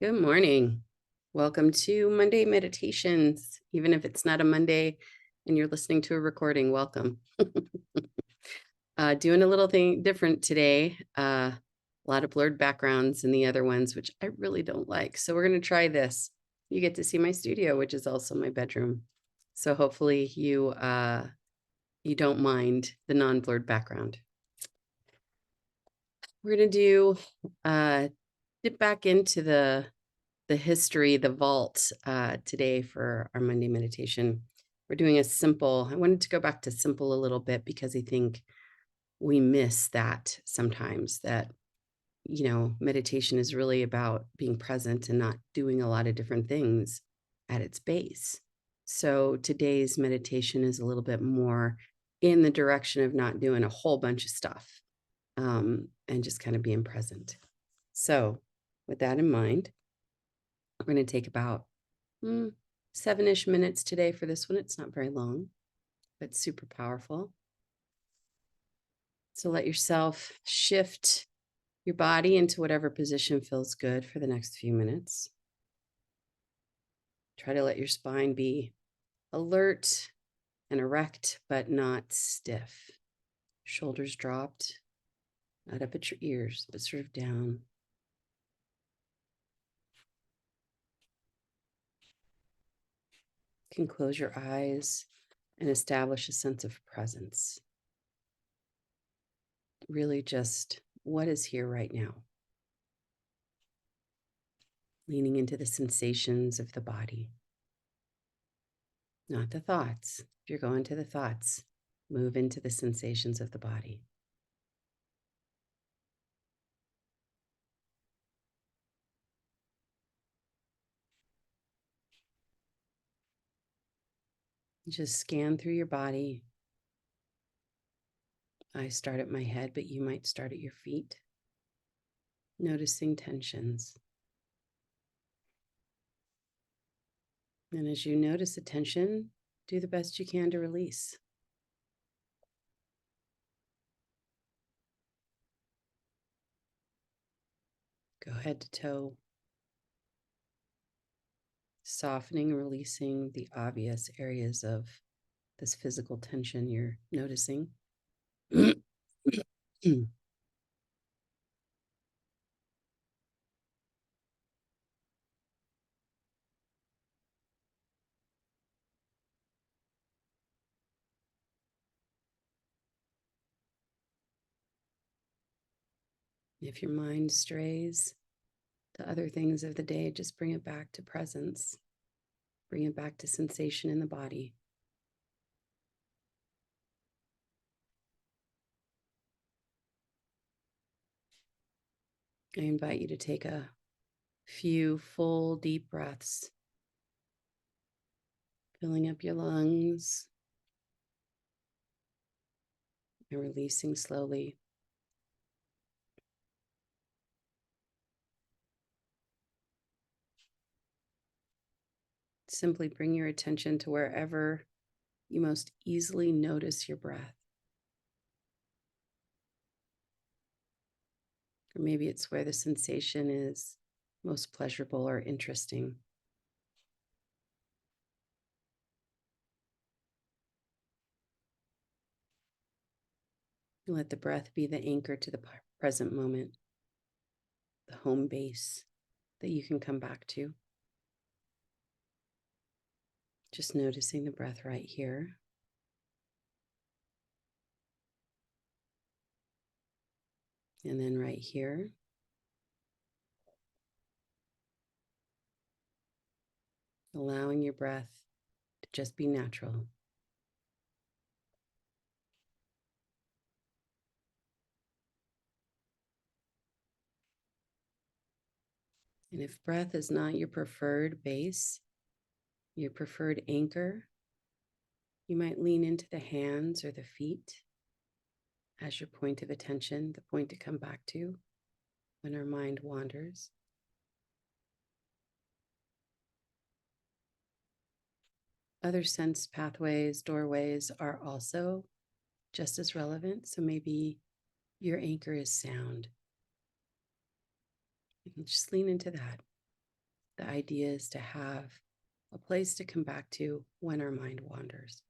Good morning. Welcome to Monday Meditations. Even if it's not a Monday and you're listening to a recording, welcome. Doing a little thing different today. A lot of blurred backgrounds in the other ones, which I really don't like. So we're going to try this. You get to see my studio, which is also my bedroom. So hopefully you don't mind the non-blurred background. We're going to do dip back into the history, the vault today for our Monday meditation. We're doing I wanted to go back to simple a little bit because I think we miss that sometimes that, meditation is really about being present and not doing a lot of different things at its base. So today's meditation is a little bit more in the direction of not doing a whole bunch of stuff and just kind of being present. So with that in mind, we're going to take about 7-ish minutes today for this one. It's not very long, but super powerful. So let yourself shift your body into whatever position feels good for the next few minutes. Try to let your spine be alert and erect, but not stiff. Shoulders dropped, not up at your ears, but sort of down. You can close your eyes and establish a sense of presence. Really just what is here right now. Leaning into the sensations of the body, not the thoughts. If you're going to the thoughts, move into the sensations of the body. Just scan through your body. I start at my head, but you might start at your feet, noticing tensions. And as you notice the tension, do the best you can to release. Go head to toe, softening, releasing the obvious areas of this physical tension you're noticing. If your mind strays to other things of the day, just bring it back to presence. Bring it back to sensation in the body. I invite you to take a few full, deep breaths, filling up your lungs and releasing slowly. Simply bring your attention to wherever you most easily notice your breath. Or maybe it's where the sensation is most pleasurable or interesting. Let the breath be the anchor to the present moment, the home base that you can come back to. Just noticing the breath right here. And then right here. Allowing your breath to just be natural. And if breath is not your preferred base, your preferred anchor, you might lean into the hands or the feet as your point of attention, the point to come back to when our mind wanders. Other sense pathways, doorways are also just as relevant. So maybe your anchor is sound. You can just lean into that. The idea is to have a place to come back to when our mind wanders.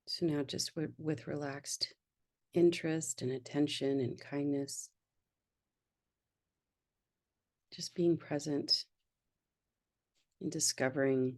So now, just with relaxed interest and attention and kindness, just being present and discovering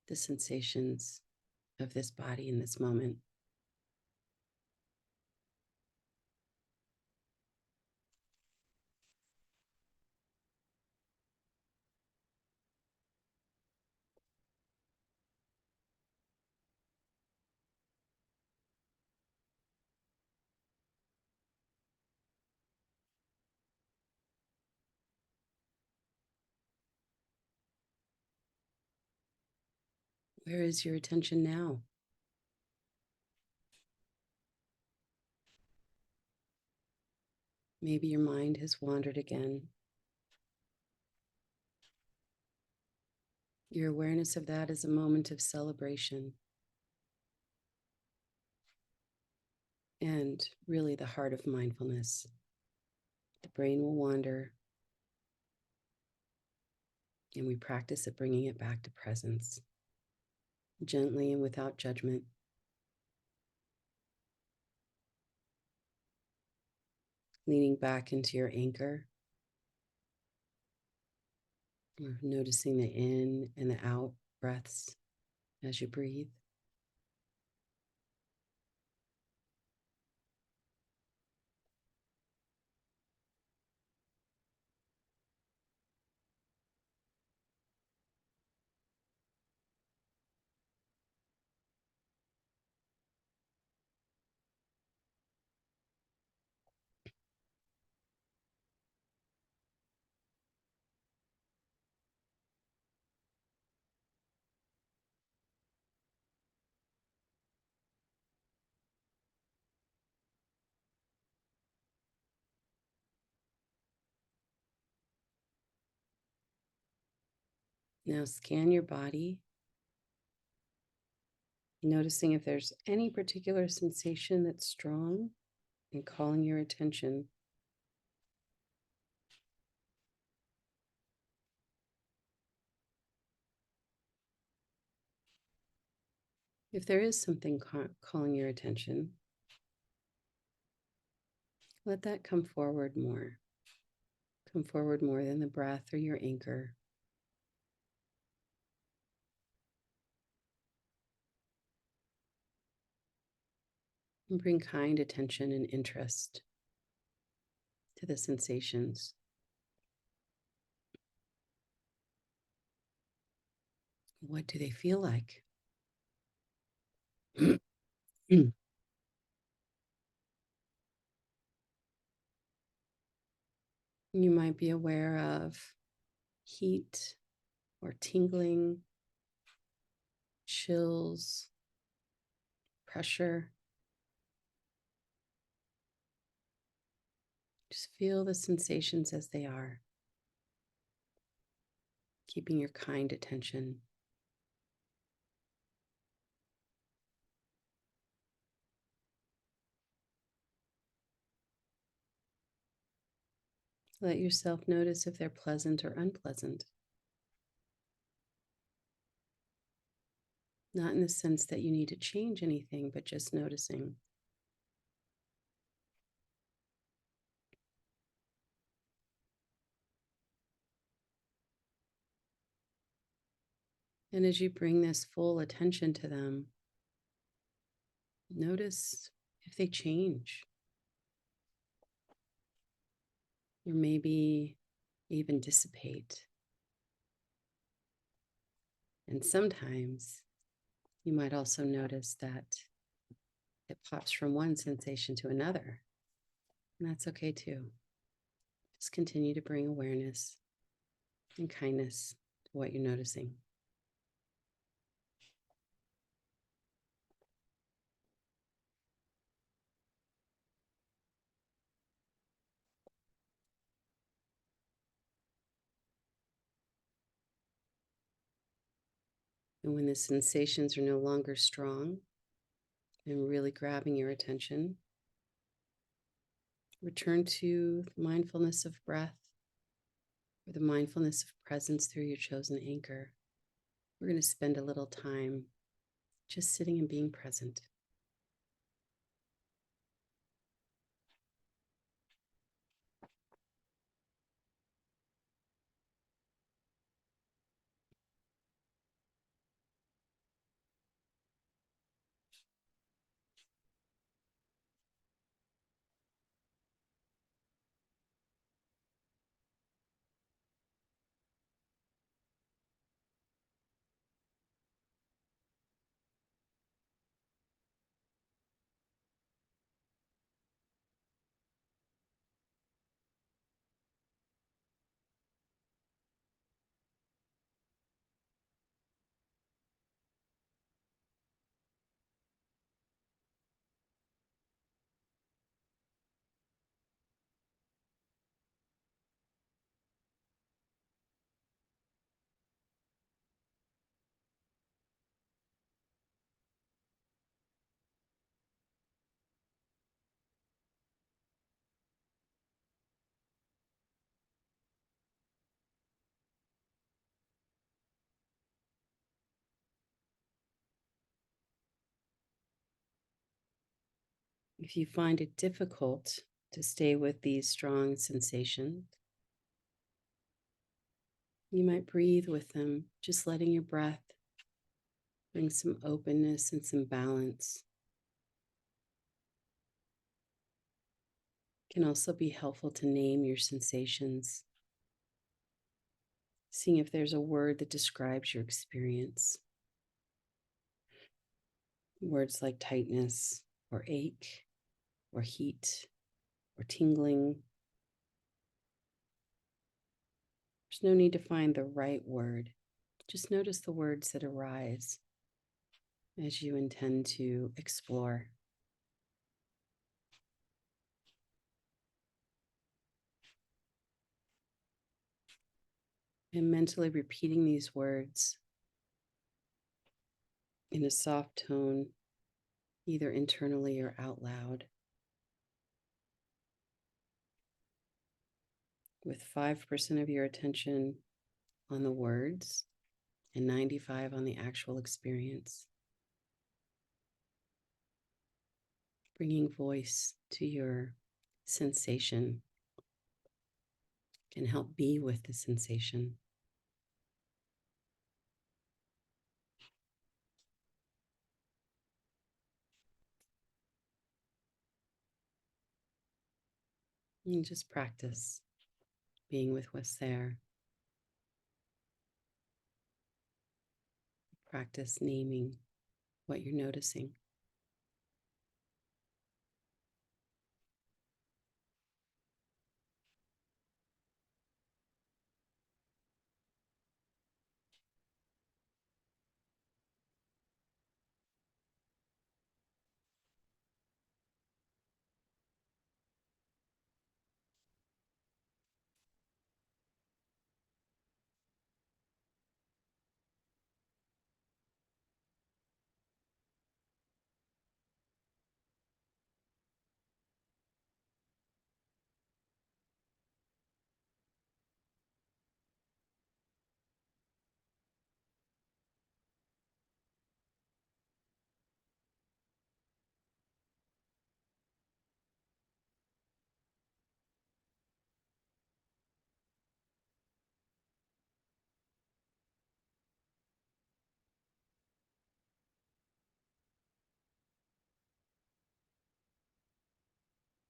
the sensations of this body in this moment. Where is your attention now? Maybe your mind has wandered again. Your awareness of that is a moment of celebration and really the heart of mindfulness. The brain will wander, and we practice at bringing it back to presence, gently and without judgment. Leaning back into your anchor, or noticing the in and the out breaths as you breathe. Now scan your body, noticing if there's any particular sensation that's strong and calling your attention. If there is something calling your attention, let that come forward more. Come forward more than the breath or your anchor. And bring kind attention and interest to the sensations. What do they feel like? You might be aware of heat or tingling, chills, pressure. Just feel the sensations as they are, keeping your kind attention. Let yourself notice if they're pleasant or unpleasant. Not in the sense that you need to change anything, but just noticing. And as you bring this full attention to them, notice if they change, or maybe even dissipate. And sometimes you might also notice that it pops from one sensation to another. And that's okay too. Just continue to bring awareness and kindness to what you're noticing. And when the sensations are no longer strong and really grabbing your attention. Return to the mindfulness of breath or the mindfulness of presence through your chosen anchor. We're going to spend a little time just sitting and being present. If you find it difficult to stay with these strong sensations, you might breathe with them, just letting your breath bring some openness and some balance. It can also be helpful to name your sensations, seeing if there's a word that describes your experience. Words like tightness or ache or heat or tingling. There's no need to find the right word. Just notice the words that arise as you intend to explore. And mentally repeating these words in a soft tone, either internally or out loud, with 5% of your attention on the words and 95% on the actual experience. Bringing voice to your sensation can help be with the sensation. And just practice being with what's there. Practice naming what you're noticing.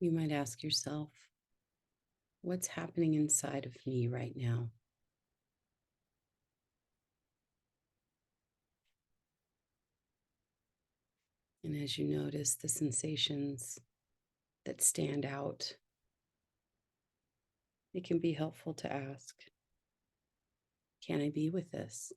You might ask yourself, what's happening inside of me right now? And as you notice the sensations that stand out, it can be helpful to ask, can I be with this?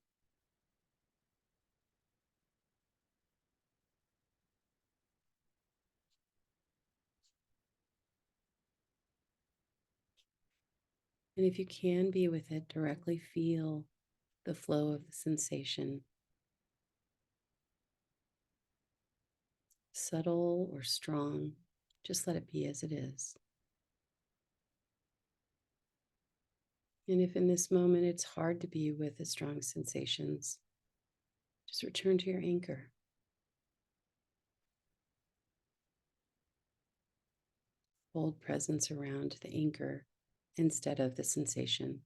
And if you can be with it, directly feel the flow of the sensation. subtle or strong. Just let it be as it is. And if in this moment it's hard to be with the strong sensations, just return to your anchor. Hold presence around the anchor instead of the sensation.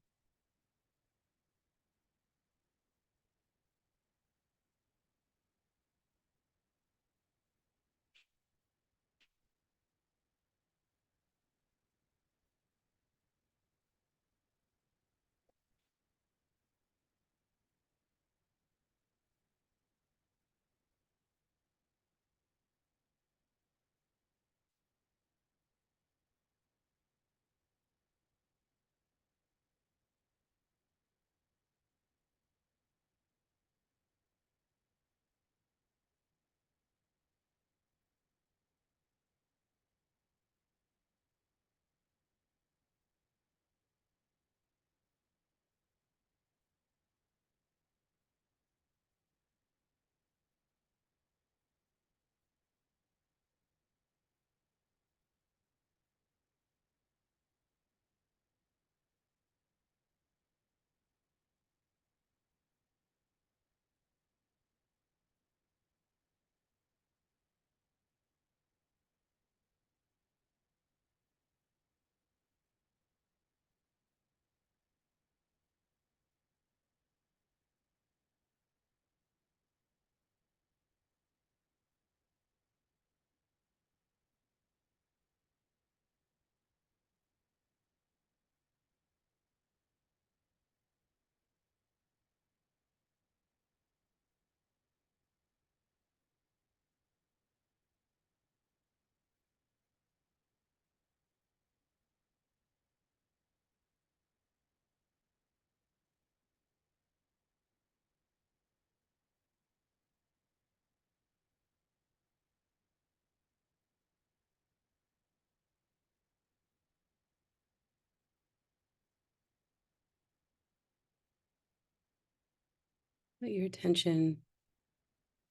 Let your attention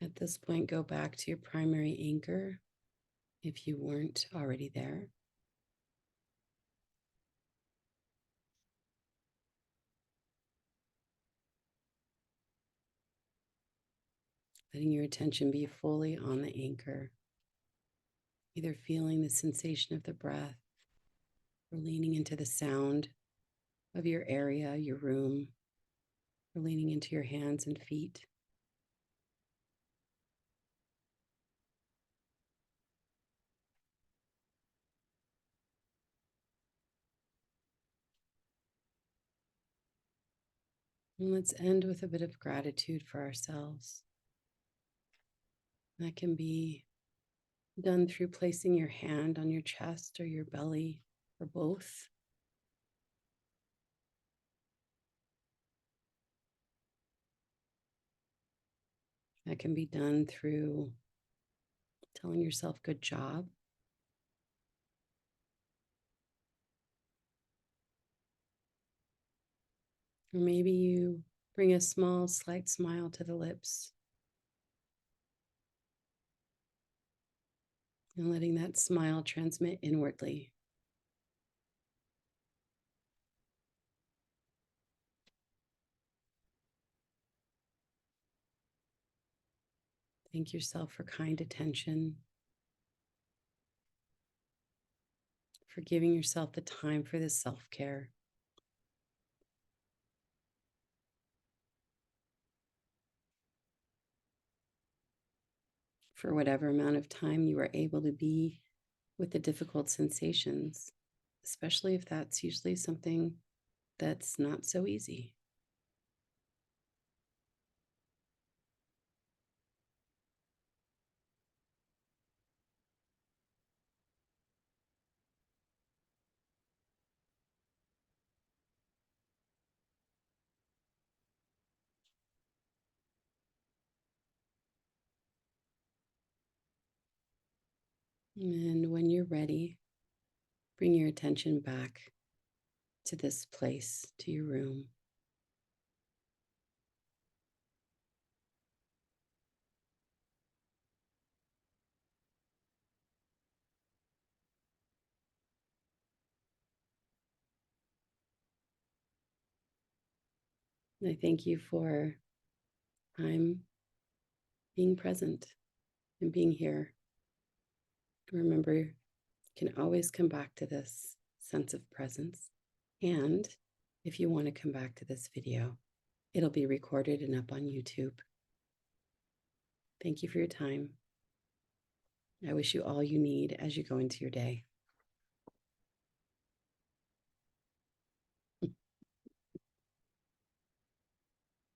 at this point go back to your primary anchor if you weren't already there. Letting your attention be fully on the anchor, either feeling the sensation of the breath or leaning into the sound of your area, your room, or leaning into your hands and feet. And let's end with a bit of gratitude for ourselves. That can be done through placing your hand on your chest or your belly, or both. That can be done through telling yourself, good job. Or maybe you bring a small, slight smile to the lips and letting that smile transmit inwardly. Thank yourself for kind attention, for giving yourself the time for this self-care. For whatever amount of time you are able to be with the difficult sensations, especially if that's usually something that's not so easy. And when you're ready, bring your attention back to this place, to your room. I thank you for time being present and being here. Remember, you can always come back to this sense of presence. And if you want to come back to this video, it'll be recorded and up on YouTube. Thank you for your time. I wish you all you need as you go into your day.